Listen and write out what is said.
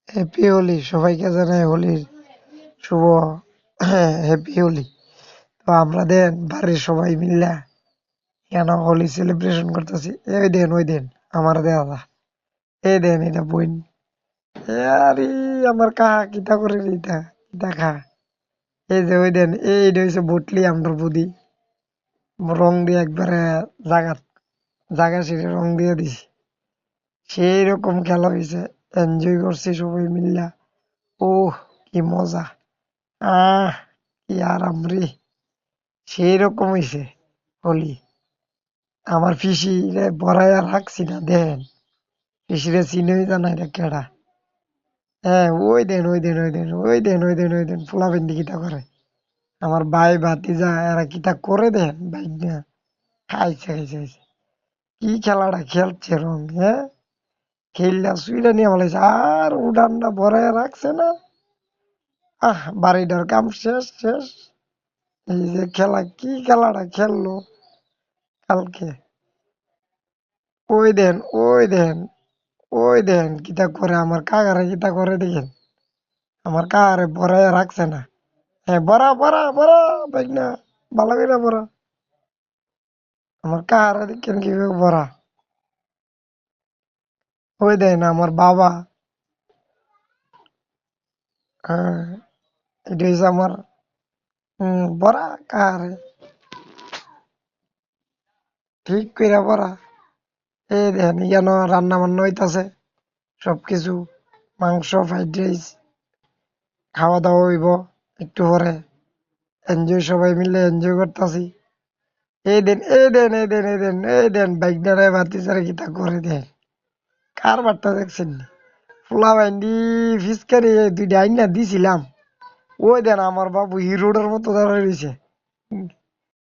Happy Holi সবাইকে জানাই হোলির শুভ হ্যাপি হোলি। তো আমাদের বাড়ির সবাই মিল্লা কেন হোলি সেলিব্রেশন করতেছি। এই দেন ওই দেন আমার দেওয়া এই দেন এটা বইন। আরে আমার কাহা কিতা করে এইটা কিতা খা। এই যে ওই দেন এইটা হয়েছে বটলি আমরার বুদি রং দিয়ে একবারে জাগা জাগা সেরে রং দিয়ে দিছি। সেই রকম খেলা হয়েছে, এনজয় করছি সবাই মিল্লা। ওহ কি মজা! আহ কি আরাম রে! সেই রকম হইছে হোলি। আমার পিসি রে বড়াইয়া রাখছি না দেন। পিসিরে চিনেই জানাই না কেডা। হ্যাঁ ওই দেন ওই দেন ওই দেন ওই দেন ওই দেন ওই দেন পোলাবেন কিতা করে। আমার ভাই ভাতিজা এরা কিতা করে দেন বাইক না। খাইছে খাইছে খাইছে। কি খেলাটা খেলছে রং, হ্যাঁ? খেললা শুইলা নিয়ে বলেছে আর উড়ানটা ভরাইয়া রাখছে না। বাড়িটার কাম শেষ শেষ। এই যে খেলা কি খেলাটা খেললো কালকে। ওই দেন ওই দেন ওই দেন কিতা করে আমার কাকারে কিতা করে দেখেন। আমার কাকারে ভরাইয়া রাখছে না। হ্যাঁ বড়া বড়া বড়া দেখ না ভালো করে বড়া। আমার কাকারে দেখেন কিভাবে বড়া। ওই দেন আমার বাবা। হ্যাঁ এটা হচ্ছে আমার বড়া কাকারে ঠিক কইরা বড়া। এই দেখেন ইয়ানো রান্না বান্না হইতাছে সবকিছু। মাংস ফ্রাইড রাইস খাওয়া দাওয়া হইব একটু পরে। এনজয় সবাই মিলে এনজয় করতাছি। এই দেন এই দেন এই দেন এই দেন এই দেন বাইকদারে ভাতিজারে কিতা করে দেন। কার বার্তা দেখছেন নি? ফুলা বাইন্ডি ফিসকারি দুইটা আইনা দিছিলাম। ওই দেন আমার বাবু হিরোটার মতো দাঁড়ায় রয়েছে।